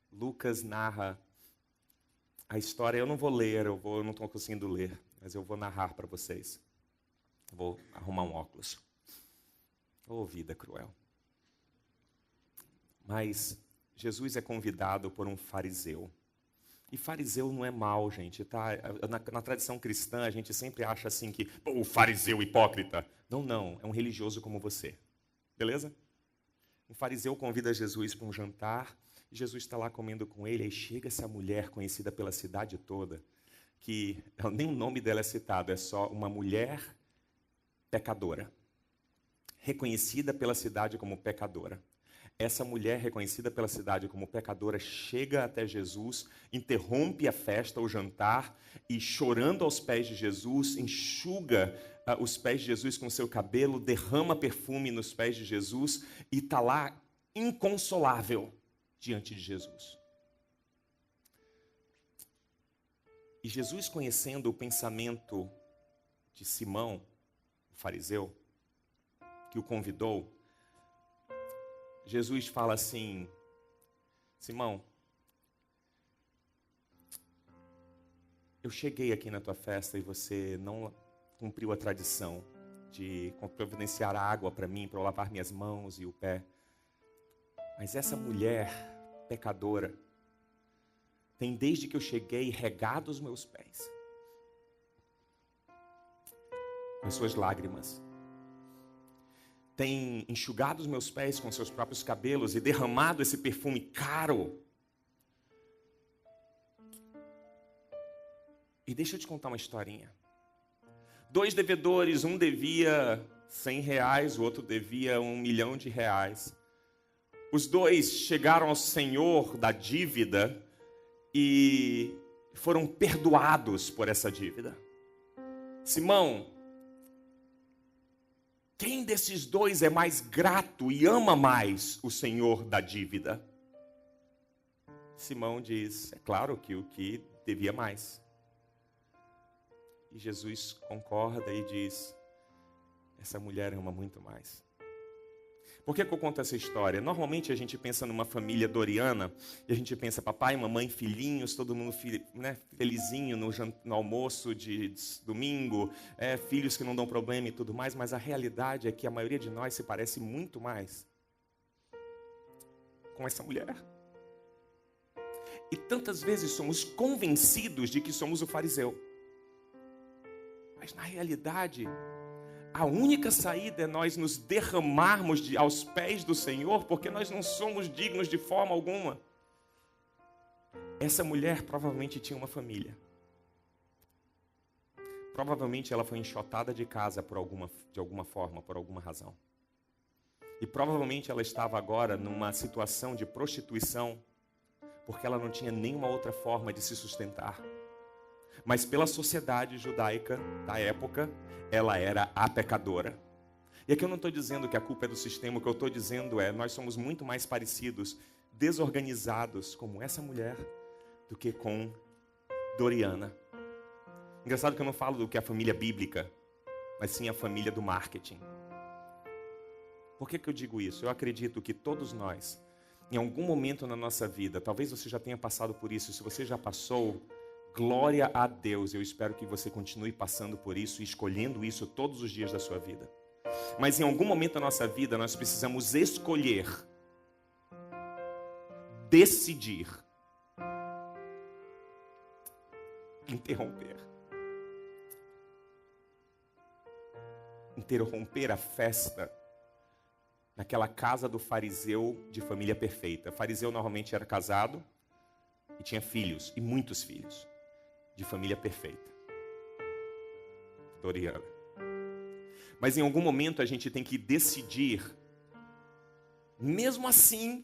Lucas narra a história. Eu não vou ler, eu não estou conseguindo ler, mas eu vou narrar para vocês. Vou arrumar um óculos. Oh, vida cruel. Mas Jesus é convidado por um fariseu. E fariseu não é mal, gente, tá? Na tradição cristã, a gente sempre acha assim que, o fariseu hipócrita. Não, é um religioso como você. Beleza? Um fariseu convida Jesus para um jantar, e Jesus está lá comendo com ele, aí chega essa mulher conhecida pela cidade toda, que nem o nome dela é citado, é só uma mulher pecadora. Reconhecida pela cidade como pecadora. Essa mulher, reconhecida pela cidade como pecadora, chega até Jesus, interrompe a festa, o jantar, e chorando aos pés de Jesus, enxuga os pés de Jesus com seu cabelo, derrama perfume nos pés de Jesus e está lá inconsolável diante de Jesus. E Jesus, conhecendo o pensamento de Simão, o fariseu, que o convidou, Jesus fala assim: Simão, eu cheguei aqui na tua festa e você não cumpriu a tradição de providenciar água para mim, para eu lavar minhas mãos e o pé. Mas essa mulher pecadora tem, desde que eu cheguei, regado os meus pés com as suas lágrimas. Tem enxugado os meus pés com seus próprios cabelos e derramado esse perfume caro. E deixa eu te contar uma historinha. 2 devedores, um devia R$100, o outro devia R$1 milhão. Os dois chegaram ao senhor da dívida e foram perdoados por essa dívida. Simão, quem desses dois é mais grato e ama mais o senhor da dívida? Simão diz, é claro que o que devia mais. E Jesus concorda e diz, essa mulher ama muito mais. Por que eu conto essa história? Normalmente a gente pensa numa família doriana e a gente pensa papai, mamãe, filhinhos, todo mundo felizinho no almoço de domingo, filhos que não dão problema e tudo mais, mas a realidade é que a maioria de nós se parece muito mais com essa mulher. E tantas vezes somos convencidos de que somos o fariseu. Mas na realidade, a única saída é nós nos derramarmos aos pés do Senhor, porque nós não somos dignos de forma alguma. Essa mulher provavelmente tinha uma família. Provavelmente ela foi enxotada de casa de alguma forma, por alguma razão. E provavelmente ela estava agora numa situação de prostituição, porque ela não tinha nenhuma outra forma de se sustentar. Mas pela sociedade judaica da época, ela era a pecadora. E aqui eu não estou dizendo que a culpa é do sistema, o que eu estou dizendo é, nós somos muito mais parecidos, desorganizados como essa mulher, do que com Doriana. Engraçado que eu não falo do que é a família bíblica, mas sim a família do marketing. Por que eu digo isso? Eu acredito que todos nós, em algum momento na nossa vida, talvez você já tenha passado por isso, se você já passou, glória a Deus, eu espero que você continue passando por isso e escolhendo isso todos os dias da sua vida. Mas em algum momento da nossa vida, nós precisamos escolher, decidir, interromper a festa naquela casa do fariseu de família perfeita. O fariseu normalmente era casado e tinha filhos, e muitos filhos. De família perfeita. Doriana. Mas em algum momento a gente tem que decidir, mesmo assim,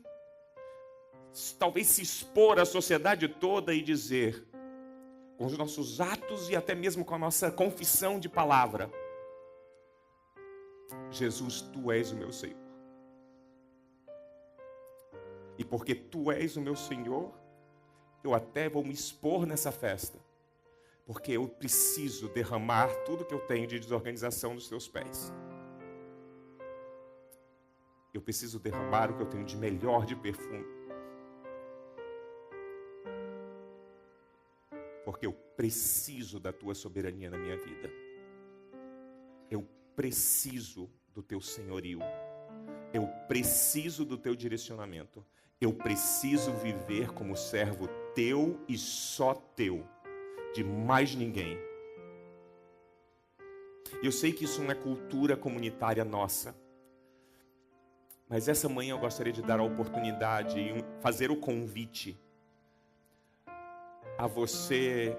talvez se expor à sociedade toda e dizer, com os nossos atos e até mesmo com a nossa confissão de palavra: Jesus, tu és o meu Senhor. E porque tu és o meu Senhor, eu até vou me expor nessa festa, porque eu preciso derramar tudo que eu tenho de desorganização nos teus pés. Eu preciso derramar o que eu tenho de melhor de perfume. Porque eu preciso da tua soberania na minha vida. Eu preciso do teu senhorio. Eu preciso do teu direcionamento. Eu preciso viver como servo teu e só teu, de mais ninguém. Eu sei que isso não é cultura comunitária nossa, mas essa manhã eu gostaria de dar a oportunidade e fazer o convite a você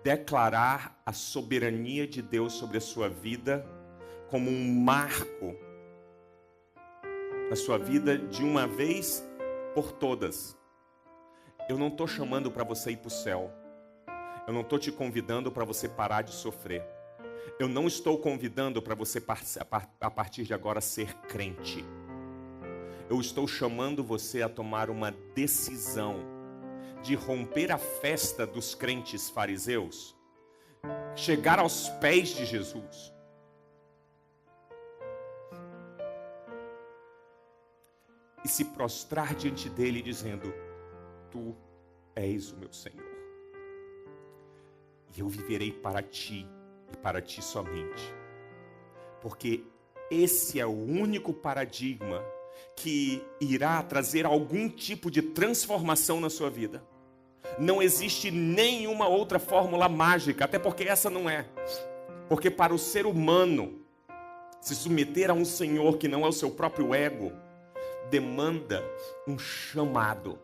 declarar a soberania de Deus sobre a sua vida como um marco na sua vida de uma vez por todas. Eu não estou chamando para você ir para o céu. Eu não estou te convidando para você parar de sofrer. Eu não estou convidando para você a partir de agora ser crente. Eu estou chamando você a tomar uma decisão de romper a festa dos crentes fariseus, chegar aos pés de Jesus e se prostrar diante dele dizendo: tu és o meu Senhor, e eu viverei para ti e para ti somente, porque esse é o único paradigma que irá trazer algum tipo de transformação na sua vida. Não existe nenhuma outra fórmula mágica, até porque essa não é. Porque para o ser humano se submeter a um Senhor que não é o seu próprio ego, demanda um chamado.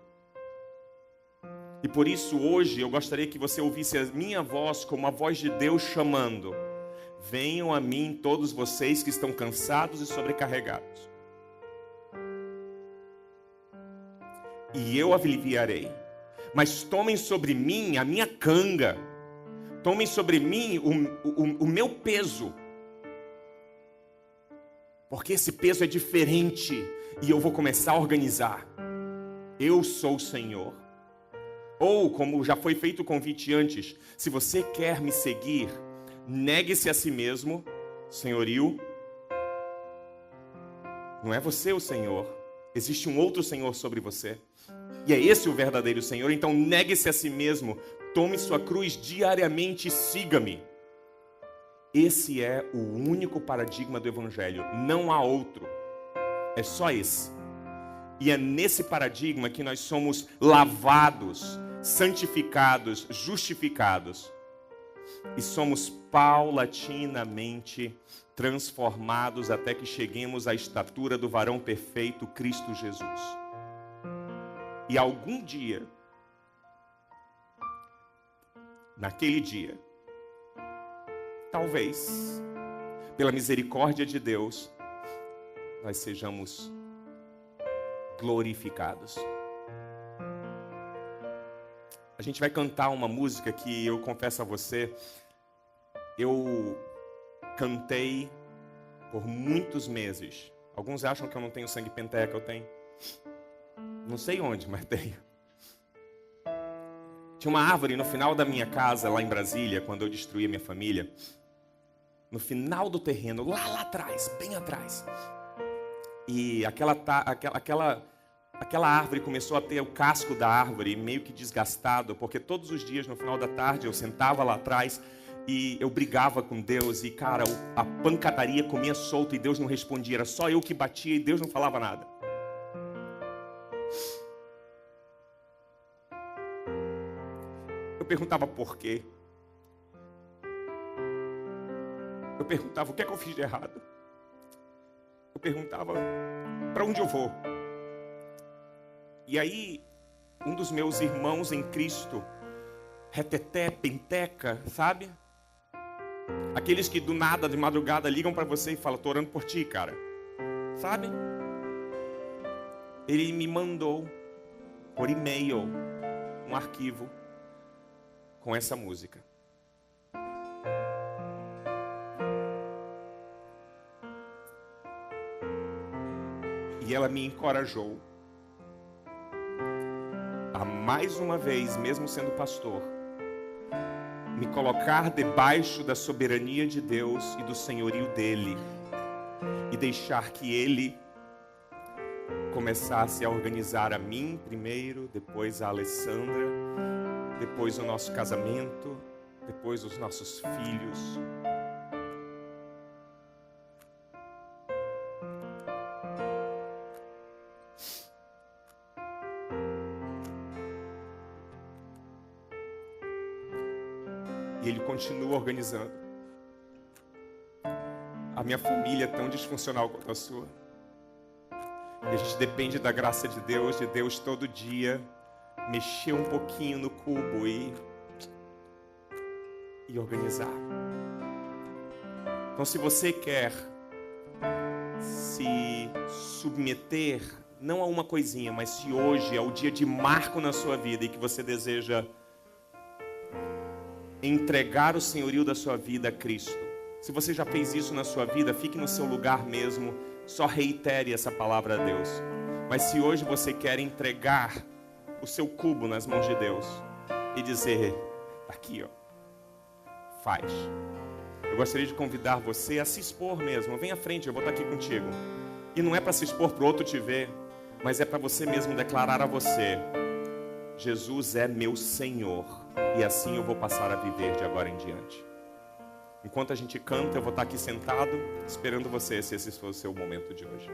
E por isso hoje eu gostaria que você ouvisse a minha voz como a voz de Deus chamando: venham a mim todos vocês que estão cansados e sobrecarregados, e eu aliviarei. Mas tomem sobre mim a minha canga, tomem sobre mim o meu peso, porque esse peso é diferente e eu vou começar a organizar. Eu sou o Senhor. Ou, como já foi feito o convite antes, se você quer me seguir, negue-se a si mesmo, senhorio. Não é você o Senhor, existe um outro Senhor sobre você. E é esse o verdadeiro Senhor. Então negue-se a si mesmo, tome sua cruz diariamente e siga-me. Esse é o único paradigma do Evangelho, não há outro. É só esse. E é nesse paradigma que nós somos lavados, santificados, justificados. E somos paulatinamente transformados até que cheguemos à estatura do varão perfeito, Cristo Jesus. E algum dia, naquele dia, talvez, pela misericórdia de Deus, nós sejamos glorificados. A gente vai cantar uma música que eu confesso a você, eu cantei por muitos meses. Alguns acham que eu não tenho sangue penteca, eu tenho. Não sei onde, mas tenho. Tinha uma árvore no final da minha casa, lá em Brasília, quando eu destruí a minha família. No final do terreno, lá atrás, bem atrás. E aquela árvore começou a ter o casco da árvore meio que desgastado, porque todos os dias, no final da tarde, eu sentava lá atrás e eu brigava com Deus. E, cara, a pancadaria comia solto e Deus não respondia. Era só eu que batia e Deus não falava nada. Eu perguntava por quê. Eu perguntava o que é que eu fiz de errado. Eu perguntava para onde eu vou. E aí, um dos meus irmãos em Cristo, reteté, penteca, sabe? Aqueles que do nada, de madrugada, ligam para você e falam: tô orando por ti, cara. Sabe? Ele me mandou por e-mail um arquivo com essa música. E ela me encorajou a mais uma vez, mesmo sendo pastor, me colocar debaixo da soberania de Deus e do senhorio dele e deixar que ele começasse a organizar a mim primeiro, depois a Alessandra, depois o nosso casamento, depois os nossos filhos. E ele continua organizando. A minha família é tão disfuncional quanto a sua. E a gente depende da graça de Deus todo dia mexer um pouquinho no cubo e organizar. Então, se você quer se submeter, não a uma coisinha, mas se hoje é o dia de marco na sua vida e que você deseja entregar o senhorio da sua vida a Cristo. Se você já fez isso na sua vida, fique no seu lugar mesmo, só reitere essa palavra a Deus. Mas se hoje você quer entregar o seu cubo nas mãos de Deus e dizer, aqui ó, faz. Eu gostaria de convidar você a se expor mesmo. Vem à frente, eu vou estar aqui contigo. E não é para se expor para o outro te ver, mas é para você mesmo declarar a você, Jesus é meu Senhor, e assim eu vou passar a viver de agora em diante. Enquanto a gente canta, eu vou estar aqui sentado, esperando você, se esse for o seu momento de hoje.